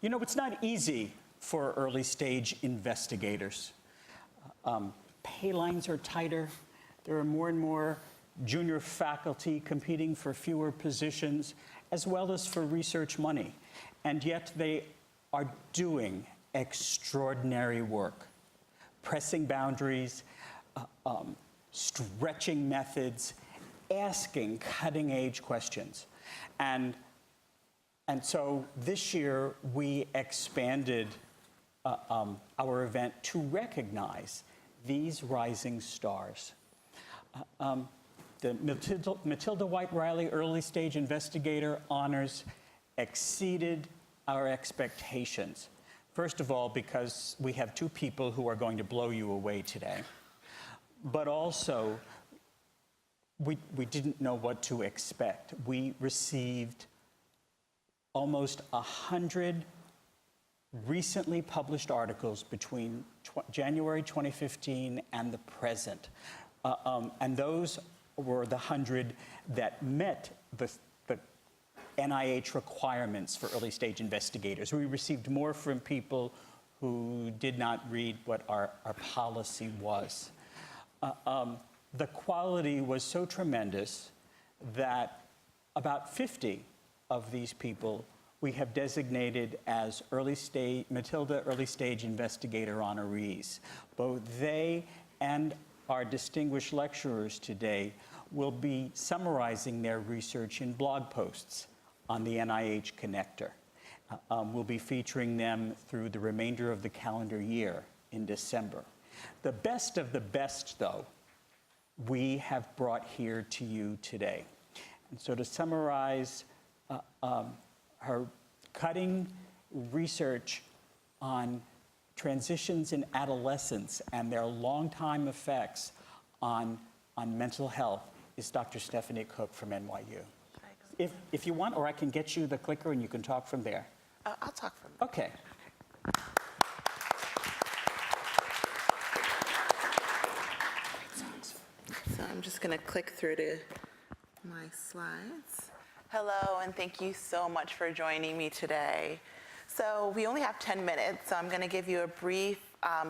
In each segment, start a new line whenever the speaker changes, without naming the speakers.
You know, it's not easy for early stage investigators. Pay lines are tighter. There are more and more junior faculty competing for fewer positions, as well as for research money. And yet they are doing extraordinary work, pressing boundaries, stretching methods, asking cutting-edge questions. And so this year, we expanded our event to recognize these rising stars. The Matilda White Riley Early Stage Investigator honors exceeded our expectations. First of all, because we have two people who are going to blow you away today. But also, we didn't know what to expect. We received almost 100 recently published articles between January 2015 and the present. And those were the 100 that met the NIH requirements for early stage investigators. We received more from people who did not read what our policy was. The quality was so tremendous that about 50 of these people we have designated as Matilda Early Stage Investigator honorees. Both they and our distinguished lecturers today will be summarizing their research in blog posts on the NIH Connector. We'll be featuring them through the remainder of the calendar year in December. The best of the best, though, we have brought here to you today. And so to summarize her cutting research on transitions in adolescence and their long-time effects on mental health is Dr. Stephanie Cook from NYU. If you want, or I can get you the clicker and you can talk from there.
I'll talk from there.
Okay.
So I'm just going to click through to my slides. Hello, and thank you so much for joining me today. So we only have 10 minutes, so I'm going to give you a brief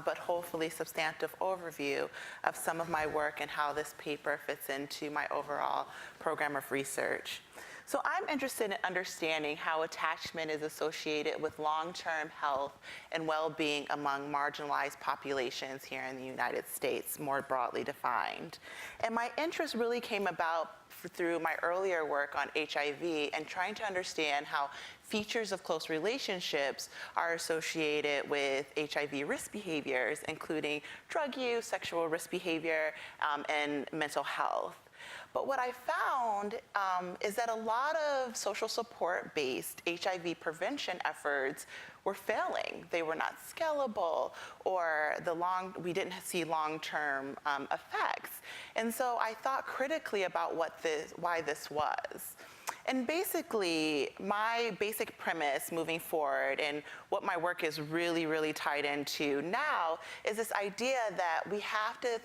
but hopefully substantive overview of some of my work and how this paper fits into my overall program of research. So I'm interested in understanding how attachment is associated with long-term health and well-being among marginalized populations here in the United States, more broadly defined. And my interest really came about through my earlier work on HIV and trying to understand how features of close relationships are associated with HIV risk behaviors, including drug use, sexual risk behavior, and mental health. But what I found is that a lot of social support-based HIV prevention efforts were failing. They were not scalable, or we didn't see long-term effects. And so I thought critically about why this was. And basically, my basic premise moving forward and what my work is really, really tied into now is this idea that we have to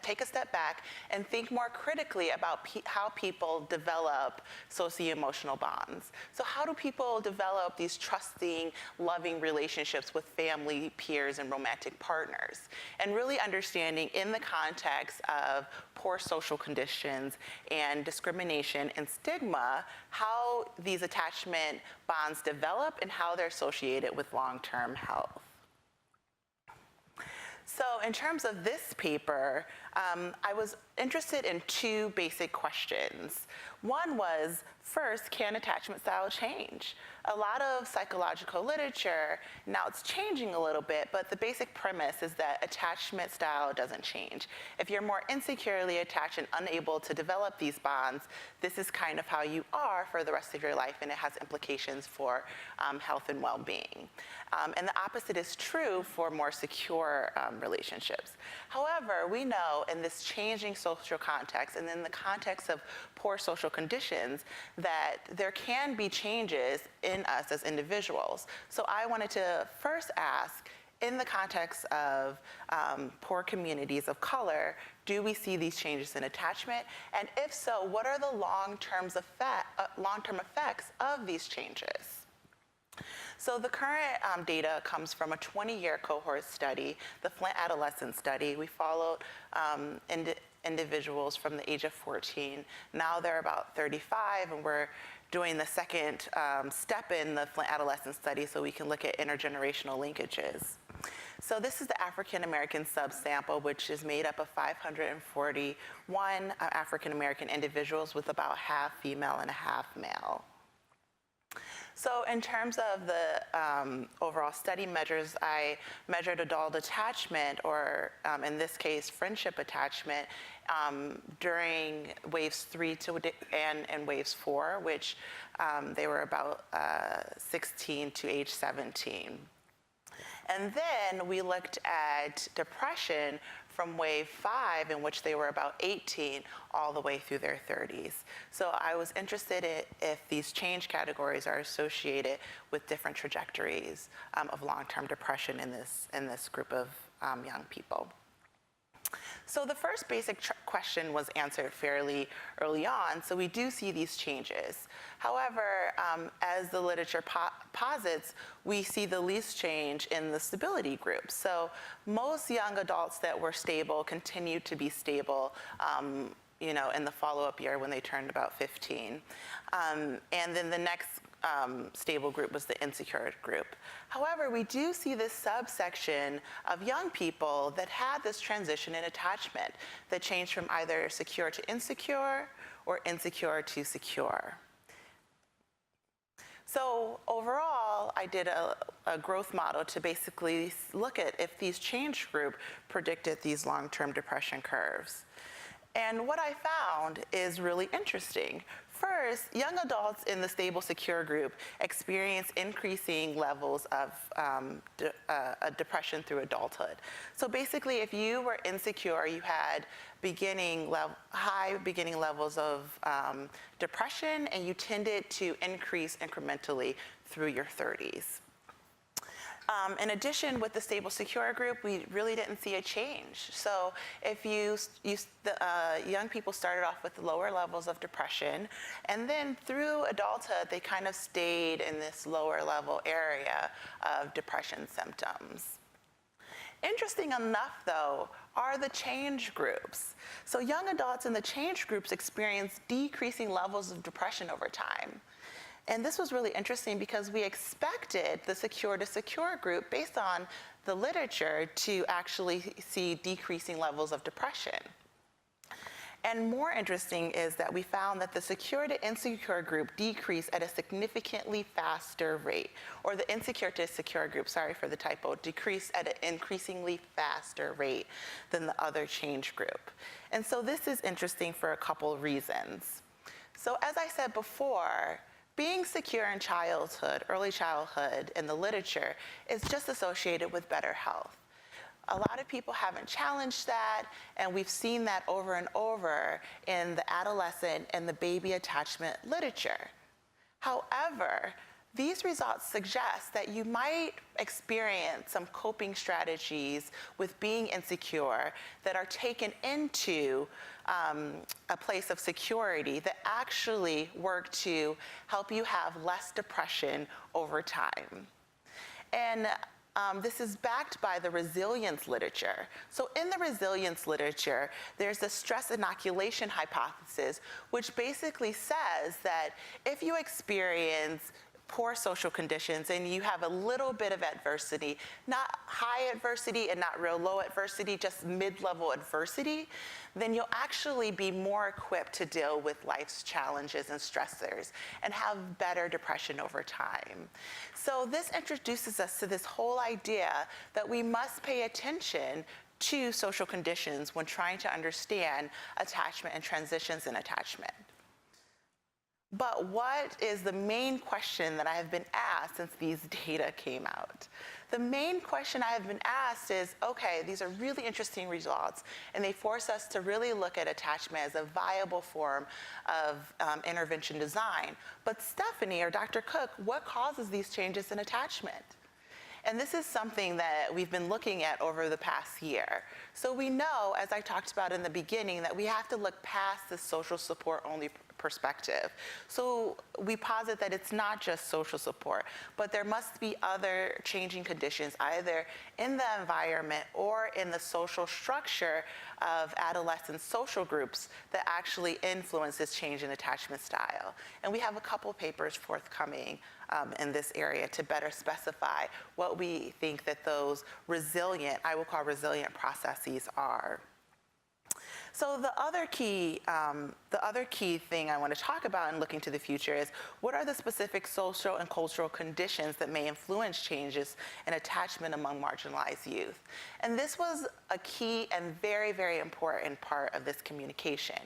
take a step back and think more critically about how people develop socio-emotional bonds. So how do people develop these trusting, loving relationships with family, peers, and romantic partners? And really understanding in the context of poor social conditions and discrimination and stigma, how these attachment bonds develop and how they're associated with long-term health. So in terms of this paper, I was interested in two basic questions. One was, first, can attachment style change? A lot of psychological literature, now it's changing a little bit, but the basic premise is that attachment style doesn't change. If you're more insecurely attached and unable to develop these bonds, this is kind of how you are for the rest of your life, and it has implications for health and well-being. And the opposite is true for more secure relationships. However, we know in this changing social context and in the context of poor social conditions that there can be changes in us as individuals. So I wanted to first ask, in the context of poor communities of color, do we see these changes in attachment? And if so, what are the long-term effects of these changes? So the current data comes from a 20-year cohort study, the Flint Adolescent Study. We followed individuals from the age of 14. Now they're about 35, and we're doing the second step in the Flint Adolescent Study so we can look at intergenerational linkages. So this is the African American subsample, which is made up of 541 African American individuals with about half female and half male. So in terms of the overall study measures, I measured adult attachment, or in this case, friendship attachment, during waves 3 and waves 4, which they were about 16 to age 17. And then we looked at depression from wave 5, in which they were about 18, all the way through their 30s. So I was interested in if these change categories are associated with different trajectories of long-term depression in this group of young people. So the first basic question was answered fairly early on, so we do see these changes. However, as the literature posits, we see the least change in the stability group. So most young adults that were stable continued to be stable in the follow-up year when they turned about 15. And then the next stable group was the insecure group. However, we do see this subsection of young people that had this transition in attachment that changed from either secure to insecure or insecure to secure. So overall, I did a growth model to basically look at if these change group predicted these long-term depression curves. And what I found is really interesting. First, young adults in the stable secure group experience increasing levels of depression through adulthood. So basically, if you were insecure, you had high beginning levels of depression, and you tended to increase incrementally through your 30s. In addition, with the stable secure group, we really didn't see a change. So if young people started off with lower levels of depression, and then through adulthood, they kind of stayed in this lower level area of depression symptoms. Interesting enough, though, are the change groups. So young adults in the change groups experience decreasing levels of depression over time. And this was really interesting because we expected the secure to secure group, based on the literature, to actually see decreasing levels of depression. And more interesting is that we found that the secure to insecure group decreased at a significantly faster rate, or the insecure to secure group, sorry for the typo, decreased at an increasingly faster rate than the other change group. And so this is interesting for a couple reasons. So as I said before, being secure in childhood, early childhood, in the literature is just associated with better health. A lot of people haven't challenged that, and we've seen that over and over in the adolescent and the baby attachment literature. However, these results suggest that you might experience some coping strategies with being insecure that are taken into a place of security that actually work to help you have less depression over time. And this is backed by the resilience literature. So in the resilience literature, there's the stress inoculation hypothesis, which basically says that if you experience poor social conditions and you have a little bit of adversity, not high adversity and not real low adversity, just mid-level adversity, then you'll actually be more equipped to deal with life's challenges and stressors and have better depression over time. So this introduces us to this whole idea that we must pay attention to social conditions when trying to understand attachment and transitions in attachment. But what is the main question that I have been asked since these data came out? The main question I have been asked is, okay, these are really interesting results, and they force us to really look at attachment as a viable form of intervention design. But Stephanie, or Dr. Cook, what causes these changes in attachment? And this is something that we've been looking at over the past year. So we know, as I talked about in the beginning, that we have to look past the social support only perspective. So we posit that it's not just social support, but there must be other changing conditions, either in the environment or in the social structure of adolescent social groups that actually influence this change in attachment style. And we have a couple papers forthcoming in this area to better specify what we think that those resilient, I will call resilient processes are. So the other key thing I want to talk about in looking to the future is what are the specific social and cultural conditions that may influence changes in attachment among marginalized youth? And this was a key and very, very important part of this communication,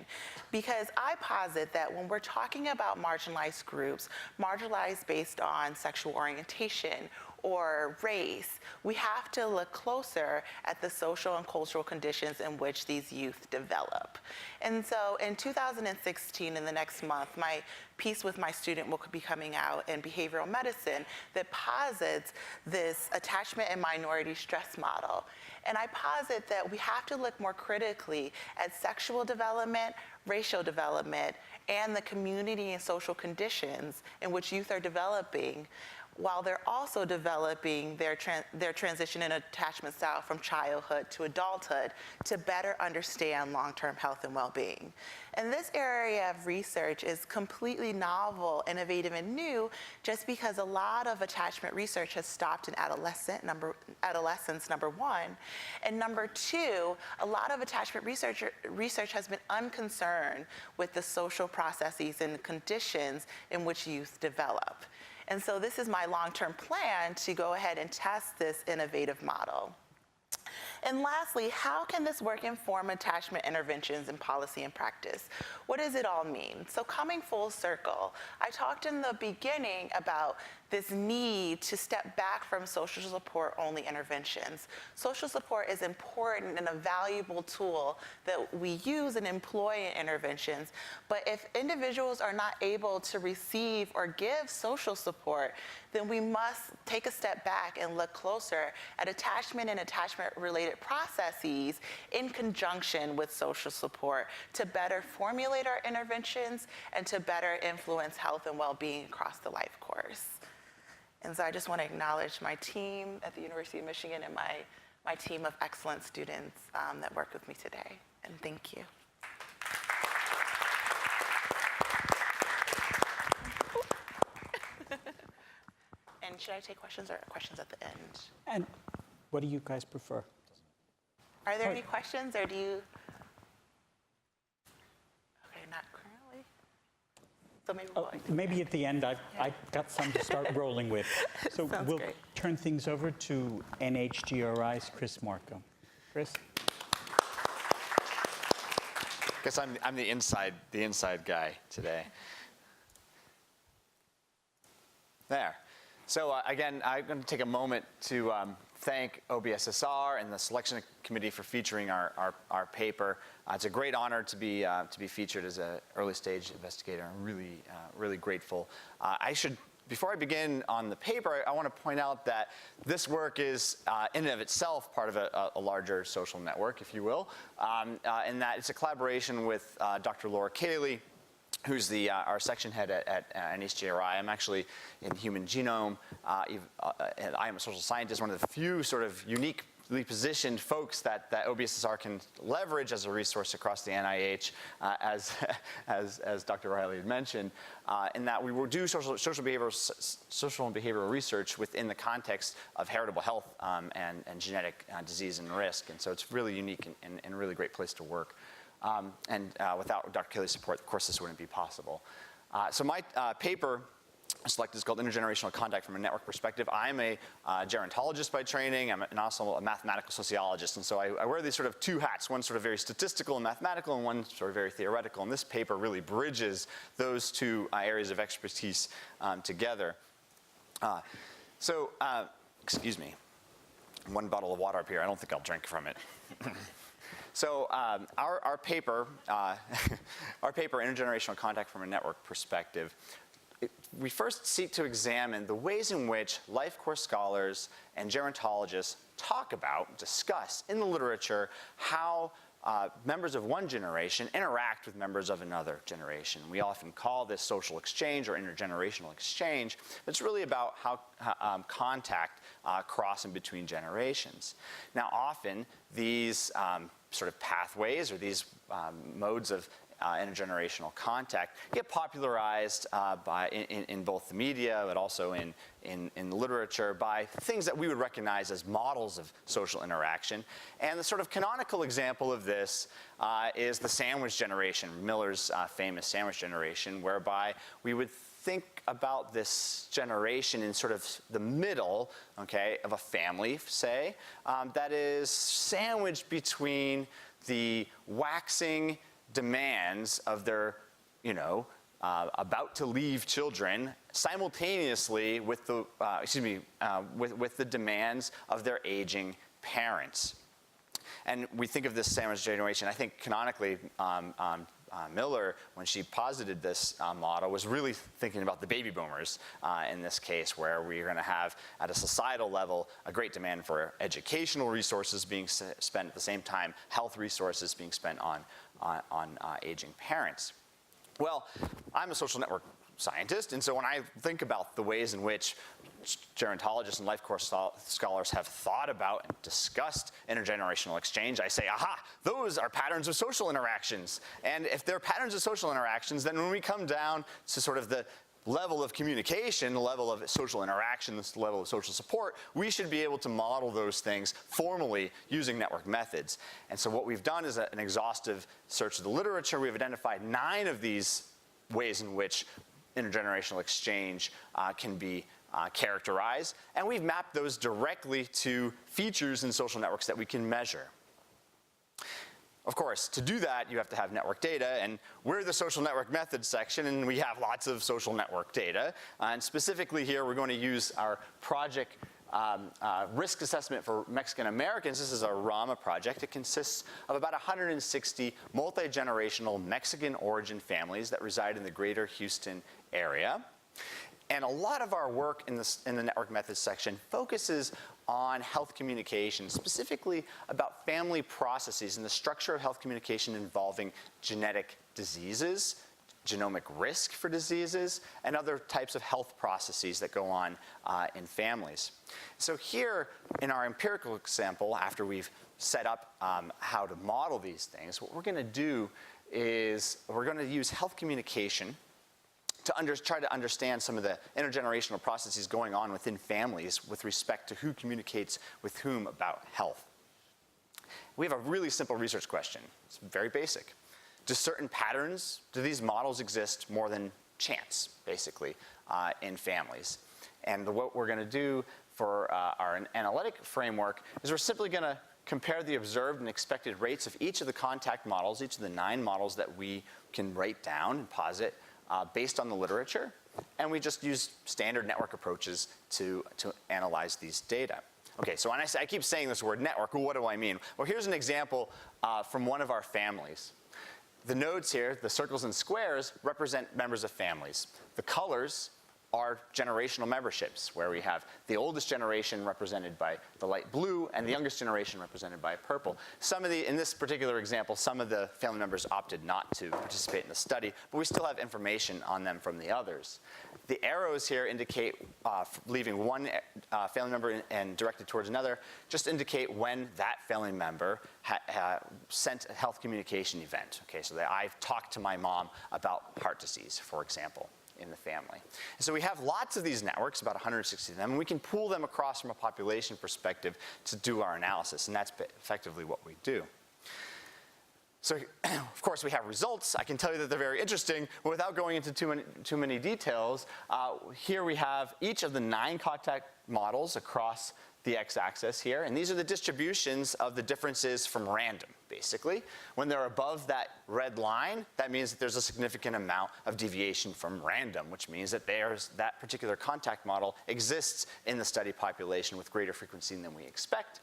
because I posit that when we're talking about marginalized groups, marginalized based on sexual orientation or race, we have to look closer at the social and cultural conditions in which these youth develop. And so in 2016, in the next month, my piece with my student will be coming out in behavioral medicine that posits this attachment and minority stress model. And I posit that we have to look more critically at sexual development, racial development, and the community and social conditions in which youth are developing, while they're also developing their transition in attachment style from childhood to adulthood to better understand long-term health and well-being. And this area of research is completely novel, innovative, and new just because a lot of attachment research has stopped in adolescence, number one. And number two, a lot of attachment research has been unconcerned with the social processes and conditions in which youth develop. And so this is my long-term plan to go ahead and test this innovative model. And lastly, how can this work inform attachment interventions in policy and practice? What does it all mean? So coming full circle, I talked in the beginning about this need to step back from social support only interventions. Social support is important and a valuable tool that we use and employ in interventions, but if individuals are not able to receive or give social support, then we must take a step back and look closer at attachment and attachment-related processes in conjunction with social support to better formulate our interventions and to better influence health and well-being across the life course. And so I just want to acknowledge my team at the University of Michigan and my team of excellent students that work with me today. And thank you. And should I take questions or questions at the end?
And what do you guys prefer?
Are there any questions, or do you? Okay, not currently. So maybe
maybe at the end, I've got some to start rolling with. So we'll
great.
turn things over to NHGRI's Chris Marcum. Chris?
I guess I'm the inside guy today. There. So again, I'm going to take a moment to thank OBSSR and the selection committee for featuring our paper. It's a great honor to be featured as an early stage investigator. I'm really grateful. Before I begin on the paper, I want to point out that this work is in and of itself part of a larger social network, if you will, in that it's a collaboration with Dr. Laura Cayley, who's our section head at NHGRI. I'm actually in human genome, and I am a social scientist, one of the few sort of uniquely positioned folks that OBSSR can leverage as a resource across the NIH, as Dr. Riley had mentioned, in that we will do social and behavioral research within the context of heritable health and genetic disease and risk. And so it's really unique and a really great place to work. Without Dr. Cayley's support, of course, this wouldn't be possible. So my paper selected is called Intergenerational Contact from a Network Perspective. I'm a gerontologist by training. I'm also a mathematical sociologist. And so I wear these sort of two hats, one sort of very statistical and mathematical, and one sort of very theoretical. And this paper really bridges those two areas of expertise together. Excuse me, one bottle of water up here. I don't think I'll drink from it. So our paper, Intergenerational Contact from a Network Perspective, we first seek to examine the ways in which life course scholars and gerontologists discuss in the literature how members of one generation interact with members of another generation. We often call this social exchange or intergenerational exchange, but it's really about how contact cross in between generations. Now, often these sort of pathways or these modes of intergenerational contact get popularized in both the media, but also in the literature by things that we would recognize as models of social interaction. And the sort of canonical example of this is the sandwich generation, Miller's famous sandwich generation, whereby we would think about this generation in sort of the middle, okay, of a family, say, that is sandwiched between the waxing demands of their, about to leave children, simultaneously with the, with the demands of their aging parents. And we think of this sandwich generation, I think canonically, Miller, when she posited this model, was really thinking about the baby boomers in this case, where we're going to have, at a societal level, a great demand for educational resources being spent at the same time, health resources being spent on aging parents. Well, I'm a social network scientist, and so when I think about the ways in which gerontologists and life course scholars have thought about and discussed intergenerational exchange, I say, aha, those are patterns of social interactions. And if they're patterns of social interactions, then when we come down to sort of the level of communication, the level of social interaction, the level of social support, we should be able to model those things formally using network methods. And so what we've done is an exhaustive search of the literature. We've identified 9 of these ways in which intergenerational exchange can be characterized, and we've mapped those directly to features in social networks that we can measure. Of course, to do that, you have to have network data, and we're the social network methods section, and we have lots of social network data. And specifically here, we're going to use our project risk assessment for Mexican Americans. This is a RAMA project. It consists of about 160 multi-generational Mexican origin families that reside in the greater Houston area. And a lot of our work in the network methods section focuses on health communication, specifically about family processes and the structure of health communication involving genetic diseases, genomic risk for diseases, and other types of health processes that go on in families. So here, in our empirical example, after we've set up how to model these things, what we're going to do is we're going to use health communication to try to understand some of the intergenerational processes going on within families with respect to who communicates with whom about health. We have a really simple research question. It's very basic. Do certain patterns, do these models exist more than chance, basically, in families? And what we're going to do for our analytic framework is we're simply going to compare the observed and expected rates of each of the contact models, each of the 9 models that we can write down and posit based on the literature, and we just use standard network approaches to analyze these data. Okay, so when I keep saying this word network, well, what do I mean? Well, here's an example from one of our families. The nodes here, the circles and squares, represent members of families. The colors are generational memberships, where we have the oldest generation represented by the light blue and the youngest generation represented by purple. In this particular example, some of the family members opted not to participate in the study, but we still have information on them from the others. The arrows here indicate, leaving one family member and directed towards another, just indicate when that family member sent a health communication event. Okay, so that I've talked to my mom about heart disease, for example, in the family. And so we have lots of these networks, about 160 of them, and we can pool them across from a population perspective to do our analysis, and that's effectively what we do. So, of course, we have results. I can tell you that they're very interesting, but without going into too many details, here we have each of the 9 contact models across the x-axis here, and these are the distributions of the differences from random, basically. When they're above that red line, that means that there's a significant amount of deviation from random, which means that that particular contact model exists in the study population with greater frequency than we expect.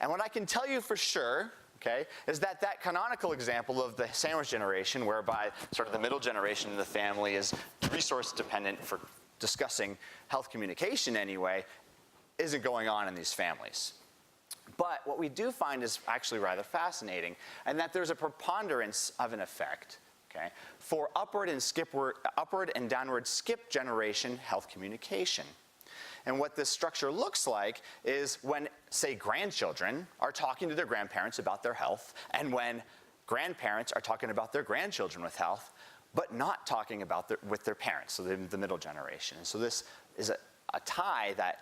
And what I can tell you for sure, okay, is that that canonical example of the sandwich generation, whereby sort of the middle generation of the family is resource dependent for discussing health communication anyway, isn't going on in these families. But But what we do find is actually rather fascinating, and that there's a preponderance of an effect, okay, for upward and downward skip generation health communication. And what this structure looks like is when, say, grandchildren are talking to their grandparents about their health, and when grandparents are talking about their grandchildren with health, but not talking about with their parents, so the middle generation. And so this is a tie that,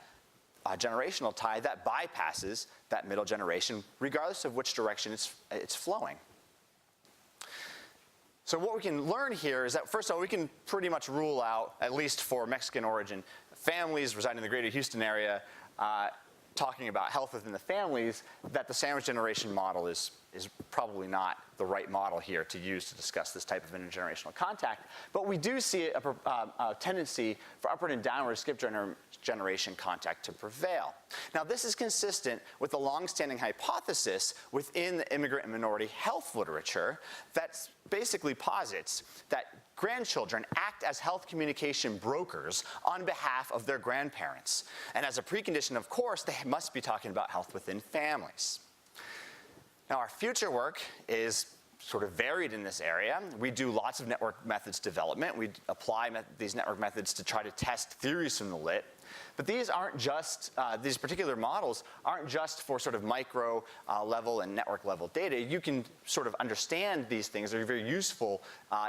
a generational tie that bypasses that middle generation, regardless of which direction it's flowing. So what we can learn here is that, first of all, we can pretty much rule out, at least for Mexican origin families residing in the greater Houston area, talking about health within the families, that the sandwich generation model is probably not the right model here to use to discuss this type of intergenerational contact. But we do see a tendency for upward and downward skip generation contact to prevail. Now, this is consistent with the longstanding hypothesis within the immigrant and minority health literature that basically posits that grandchildren act as health communication brokers on behalf of their grandparents. And as a precondition, of course, they must be talking about health within families. Now, our future work is sort of varied in this area. We do lots of network methods development. We apply these network methods to try to test theories from the lit. But these aren't just, these particular models aren't just for sort of micro level and network level data. You can sort of understand these things. They're very useful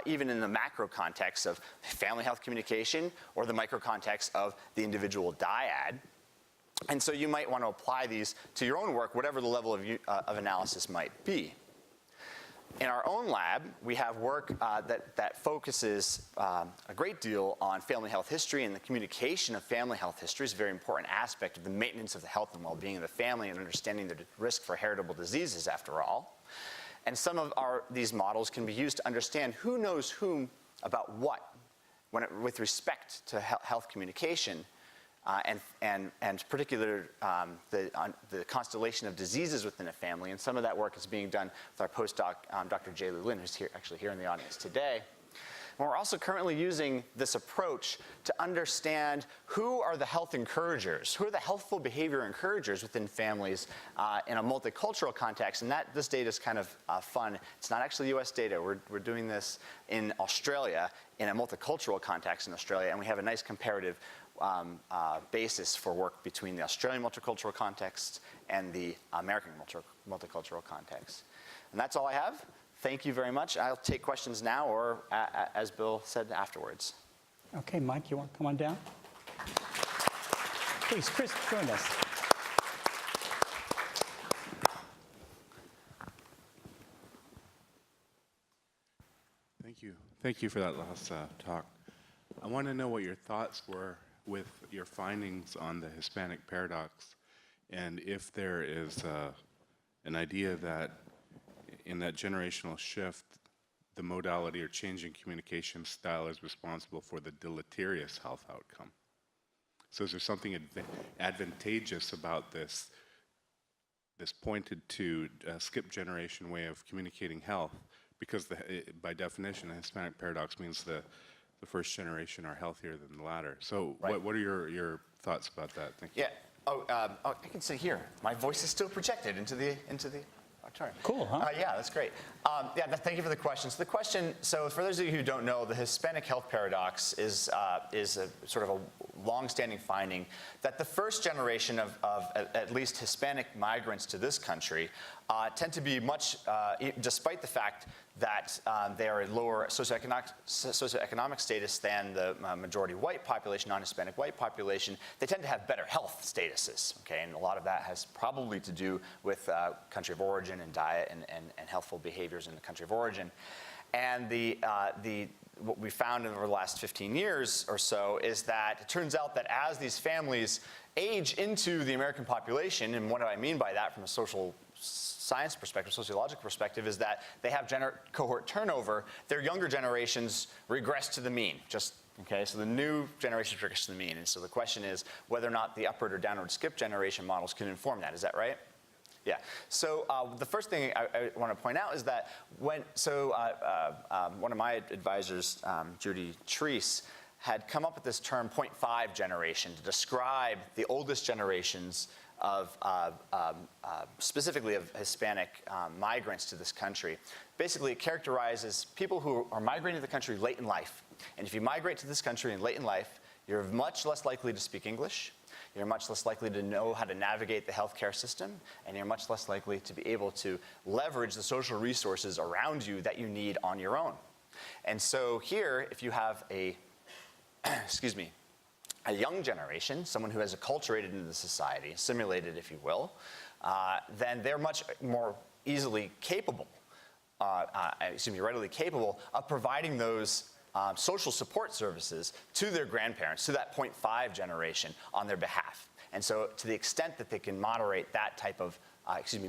even in the macro context of family health communication or the micro context of the individual dyad. And so you might want to apply these to your own work, whatever the level of analysis might be. In our own lab, we have work that focuses a great deal on family health history, and the communication of family health history is a very important aspect of the maintenance of the health and well-being of the family and understanding the risk for heritable diseases, after all. And some of these models can be used to understand who knows whom about what with respect to health communication. And particularly the constellation of diseases within a family. And some of that work is being done with our postdoc, Dr. J. Lou Lin, who's actually here in the audience today. And we're also currently using this approach to understand who are the health encouragers, who are the healthful behavior encouragers within families in a multicultural context. And this data is kind of fun. It's not actually US data. We're doing this in Australia in a multicultural context in Australia, and we have a nice comparative basis for work between the Australian multicultural context and the American multicultural context. And that's all I have. Thank you very much. I'll take questions now or, as Bill said, afterwards.
Okay, Mike, you want to come on down? Please, Chris, join us.
Thank you. Thank you for that last talk. I want to know what your thoughts were with your findings on the Hispanic paradox, and if there is an idea that in that generational shift, the modality or changing communication style is responsible for the deleterious health outcome. So is there something advantageous about this pointed to skip generation way of communicating health? Because by definition, the Hispanic paradox means the first generation are healthier than the latter. So right. What are your thoughts about that? Thank you.
Yeah. I can say here. My voice is still projected into the auditorium.
Cool, huh?
Yeah, that's great. Thank you for the question. So the question, so for those of you who don't know, the Hispanic health paradox is a sort of a long-standing finding that the first generation of at least Hispanic migrants to this country tend to be much, despite the fact that they are a lower socioeconomic status than the majority white population, non-Hispanic white population, they tend to have better health statuses, okay? And a lot of that has probably to do with country of origin and diet and healthful behaviors in the country of origin. And what we found over the last 15 years or so is that it turns out that as these families age into the American population, and what do I mean by that from a social science perspective, sociological perspective, is that they have cohort turnover, their younger generations regress to the mean. Okay, so the new generation regress to the mean. And so the question is whether or not the upward or downward skip generation models can inform that. Is that right? Yeah. So the first thing I want to point out is that one of my advisors, Judy Treese, had come up with this term 0.5 generation to describe the oldest generations specifically of Hispanic migrants to this country. Basically, it characterizes people who are migrating to the country late in life. And if you migrate to this country late in life, you're much less likely to speak English, you're much less likely to know how to navigate the healthcare system, and you're much less likely to be able to leverage the social resources around you that you need on your own. And so here, if you have a, excuse me, a young generation, someone who has acculturated into the society, assimilated, if you will, then they're much more easily capable, readily capable of providing those social support services to their grandparents, to that 0.5 generation on their behalf. And so to the extent that they can moderate that type of,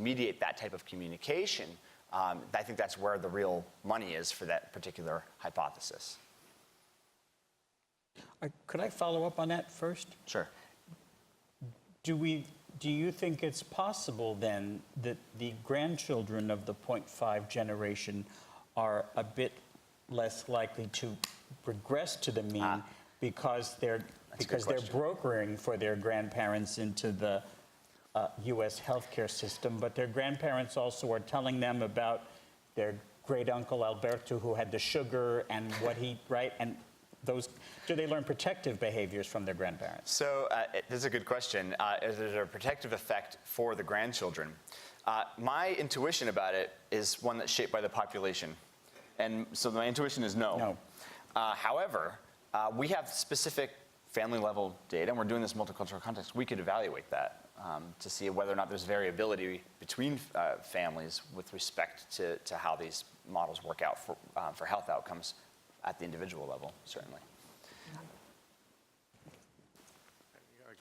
mediate that type of communication, I think that's where the real money is for that particular hypothesis.
Could I follow up on that first?
Sure.
Do you think it's possible then that the grandchildren of the 0.5 generation are a bit less likely to regress to the mean because they're brokering for their grandparents into the U.S. healthcare system, but their grandparents also are telling them about their great uncle Alberto who had the sugar and what he, right? And those, do they learn protective behaviors from their grandparents?
So this is a good question. Is there a protective effect for the grandchildren? My intuition about it is one that's shaped by the population. And so my intuition is no.
No.
However, we have specific family level data, and we're doing this multicultural context. We could evaluate that to see whether or not there's variability between families with respect to how these models work out for health outcomes at the individual level, certainly.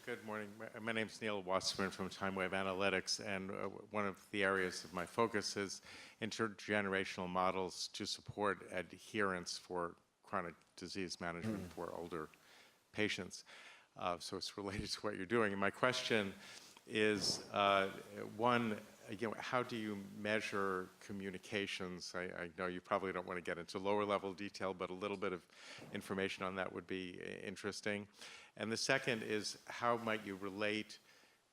Good morning. My name is Neil Wasserman from Time Wave Analytics, and one of the areas of my focus is intergenerational models to support adherence for chronic disease management for older patients. So it's related to what you're doing. And my question is, one, how do you measure communications? I know you probably don't want to get into lower level detail, but a little bit of information on that would be interesting. And the second is, how might you relate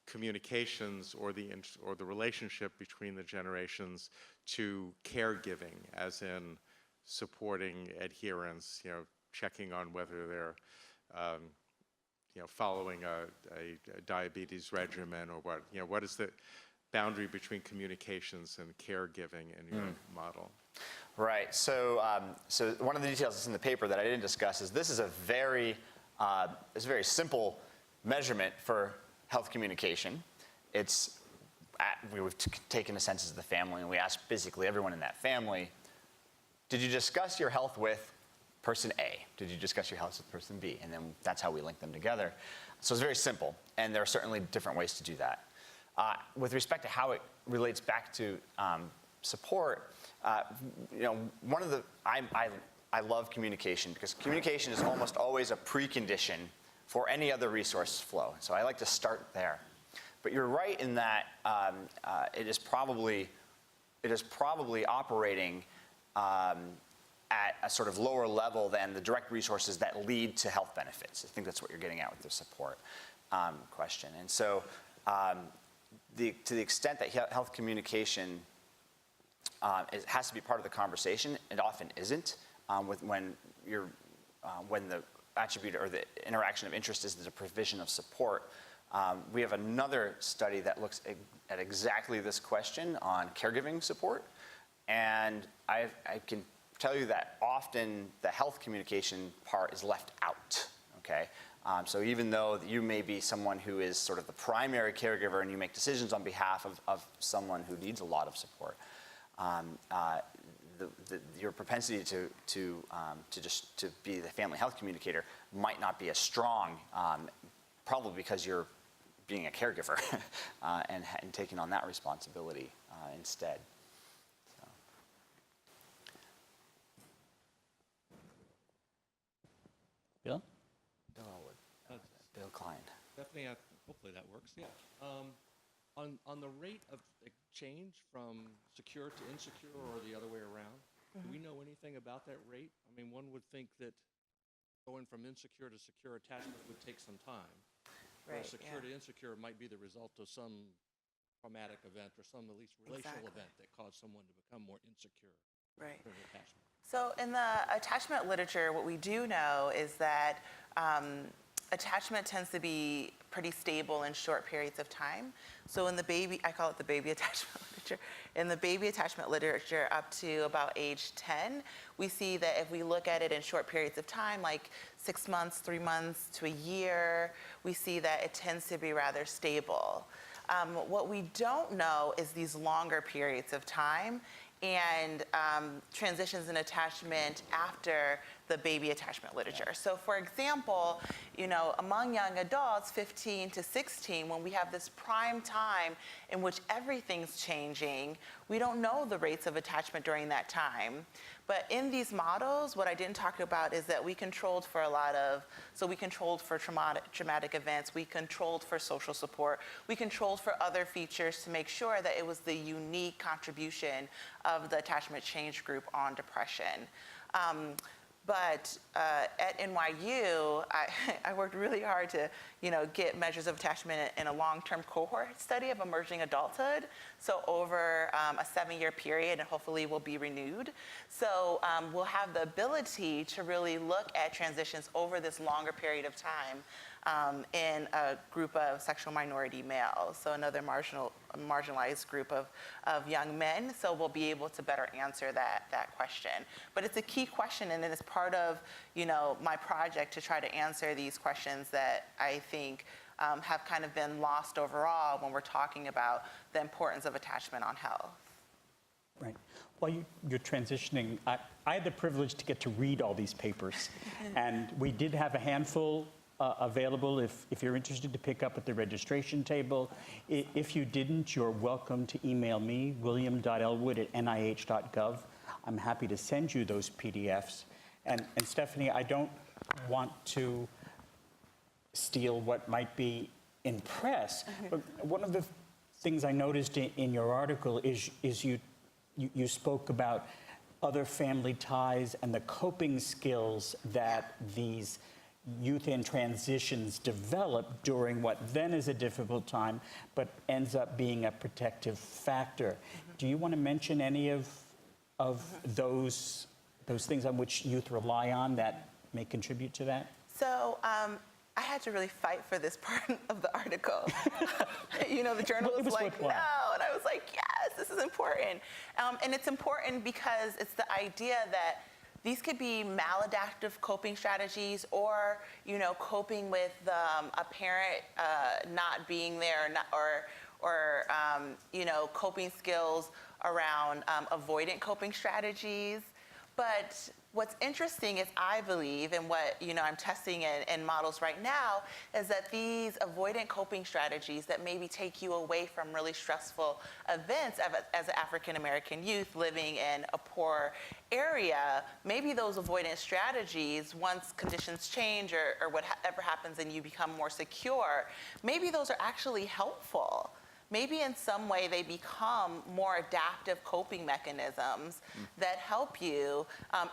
communications or the relationship between the generations to caregiving, as in supporting adherence, checking on whether they're following a diabetes regimen, or what is the boundary between communications and caregiving in your model?
Right. So, so one of the details that's in the paper that I didn't discuss is this is a very simple measurement for health communication. We've taken a census of the family, and we asked basically everyone in that family, did you discuss your health with person A? Did you discuss your health with person B? And then that's how we link them together. So it's very simple, and there are certainly different ways to do that. With respect to how it relates back to support, one of the, I love communication, because communication is almost always a precondition for any other resource flow. So I like to start there. But you're right in that it is probably operating at a sort of lower level than the direct resources that lead to health benefits. I think that's what you're getting at with the support question. And so to the extent that health communication has to be part of the conversation, it often isn't. When the attribute or the interaction of interest is the provision of support. We have another study that looks at exactly this question on caregiving support, and I can tell you that often the health communication part is left out, okay? So even though you may be someone who is sort of the primary caregiver and you make decisions on behalf of someone who needs a lot of support, your propensity to be the family health communicator might not be as strong, probably because you're being a caregiver and taking on that responsibility instead. So.
Bill?
Bill Klein.
Definitely, hopefully that works, yeah. On the rate of change from secure to insecure, or the other way around, do we know anything about that rate? I mean, one would think that going from insecure to secure attachment would take some time. Whereas secure to insecure might be the result of some traumatic event or some at least relational event that caused someone to become more insecure
Right.
in attachment.
So in the attachment literature, what we do know is that attachment tends to be pretty stable in short periods of time. So in the baby, I call it the baby attachment literature. In the baby attachment literature up to about age 10, we see that if we look at it in short periods of time, like 6 months, 3 months to a year, we see that it tends to be rather stable. What we don't know is these longer periods of time and transitions in attachment after the baby attachment literature. So for example, among young adults, 15 to 16, when we have this prime time in which everything's changing, we don't know the rates of attachment during that time. But in these models, what I didn't talk about is that we controlled for we controlled for traumatic events, we controlled for social support, we controlled for other features to make sure that it was the unique contribution of the attachment change group on depression. But at NYU, I worked really hard to, get measures of attachment in a long-term cohort study of emerging adulthood. So over a 7-year period, and hopefully will be renewed. So we'll have the ability to really look at transitions over this longer period of time in a group of sexual minority males, so another marginalized group of young men. So we'll be able to better answer that question. But it's a key question, and it is part of my project to try to answer these questions that I think have kind of been lost overall when we're talking about the importance of attachment on health.
Right. While you're transitioning, I had the privilege to get to read all these papers, and we did have a handful available if you're interested to pick up at the registration table. If you didn't, you're welcome to email me, william.elwood@nih.gov. I'm happy to send you those PDFs. And Stephanie, I don't want to steal what might be in press, but one of the things I noticed in your article is you spoke about other family ties and the coping skills that these youth in transitions develop during what then is a difficult time, but ends up being a protective factor. Do you want to mention any of those things on which youth rely on that may contribute to that?
So I had to really fight for this part of the article. The journal was like, no, and I was like, yes, this is important. And it's important because it's the idea that these could be maladaptive coping strategies or, coping with a parent not being there or coping skills around avoidant coping strategies. But what's interesting is I believe, and what I'm testing in models right now, is that these avoidant coping strategies that maybe take you away from really stressful events as an African American youth living in a poor area, maybe those avoidant strategies, once conditions change or whatever happens and you become more secure, maybe those are actually helpful. Maybe in some way they become more adaptive coping mechanisms that help you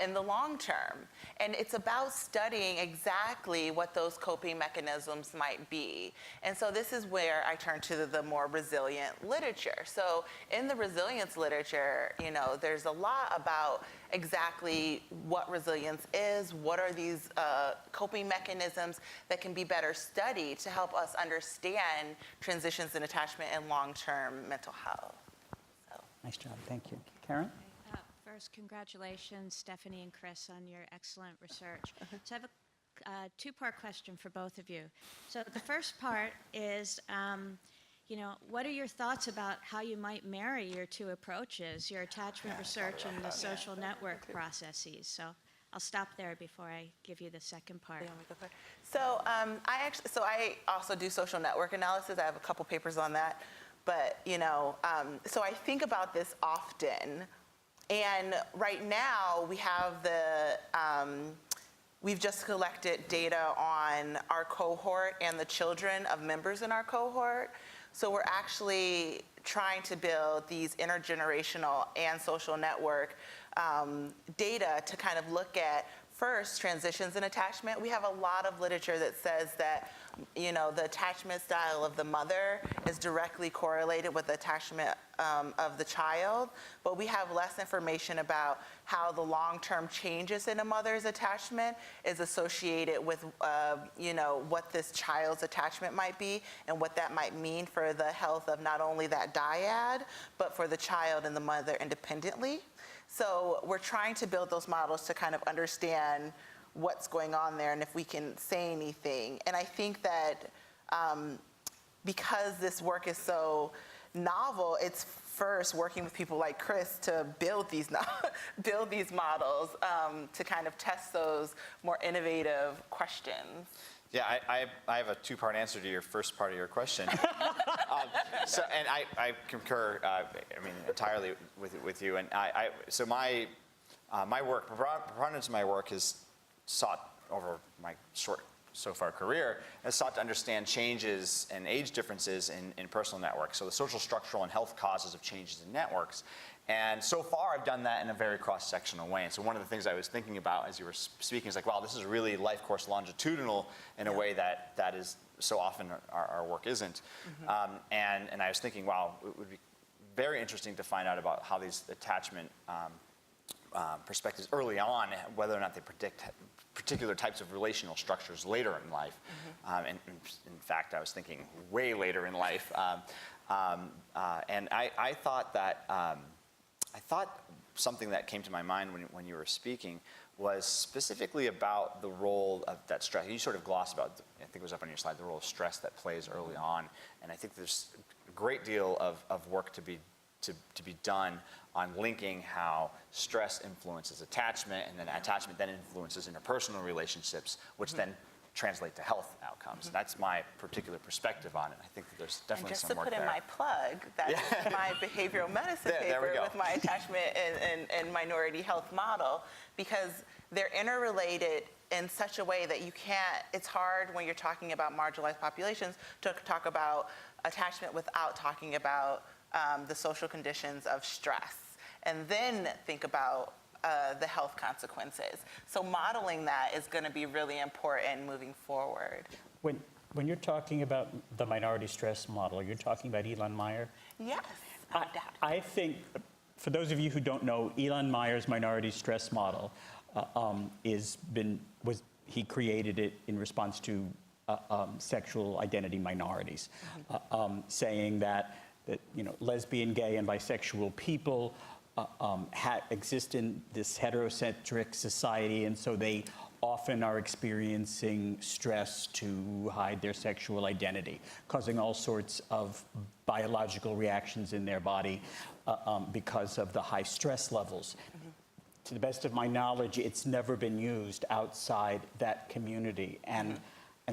in the long term. And it's about studying exactly what those coping mechanisms might be. And so this is where I turn to the more resilient literature. So in the resilience literature, there's a lot about exactly what resilience is, what are these coping mechanisms that can be better studied to help us understand transitions in attachment and long-term mental health. So.
Nice job, thank you. Karen?
First, congratulations, Stephanie and Chris, on your excellent research. So I have a two-part question for both of you. So the first part is, what are your thoughts about how you might marry your two approaches, your attachment research and the social network processes? So I'll stop there before I give you the second part.
So I also do social network analysis. I have a couple papers on that. But, so I think about this often. And right now we have we've just collected data on our cohort and the children of members in our cohort. So we're actually trying to build these intergenerational and social network data to kind of look at, first, transitions in attachment. We have a lot of literature that says that the attachment style of the mother is directly correlated with the attachment of the child, but we have less information about how the long-term changes in a mother's attachment is associated with, what this child's attachment might be and what that might mean for the health of not only that dyad, but for the child and the mother independently. So we're trying to build those models to kind of understand what's going on there and if we can say anything. And I think that because this work is so novel, it's first working with people like Chris to build these models to kind of test those more innovative questions.
Yeah, I have a two-part answer to your first part of your question. And I concur, entirely with you. And so my work, preponderance of my work is sought over my short so far career, has sought to understand changes and age differences in personal networks. So the social, structural, and health causes of changes in networks. And so far, I've done that in a very cross-sectional way. And so one of the things I was thinking about as you were speaking is like, wow, this is really life course longitudinal in a way that is so often our work isn't. Mm-hmm. And I was thinking, wow, it would be very interesting to find out about how these attachment perspectives early on, whether or not they predict particular types of relational structures later in life. Mm-hmm. And in fact, I was thinking way later in life. And I thought that, I thought something that came to my mind when you were speaking was specifically about the role of that stress. You sort of glossed about, I think it was up on your slide, the role of stress that plays early on. And I think there's a great deal of work to be done on linking how stress influences attachment, and then attachment then influences interpersonal relationships, which then translate to health outcomes. Mm-hmm. That's my particular perspective on it. I think that there's definitely some work there.
And just to put in my plug, that's my behavioral medicine paper with my attachment and minority health model, because they're interrelated in such a way that you can't, it's hard when you're talking about marginalized populations to talk about attachment without talking about the social conditions of stress, and then think about the health consequences. So modeling that is going to be really important moving forward.
When you're talking about the minority stress model, you're talking about Elon Meyer?
Yes,
I think, for those of you who don't know, Elon Meyer's minority stress model he created it in response to sexual identity minorities, saying that lesbian, gay, and bisexual people exist in this heterocentric society, and so they often are experiencing stress to hide their sexual identity, causing all sorts of biological reactions in their body because of the high stress levels. Mm-hmm. To the best of my knowledge, it's never been used outside that community. And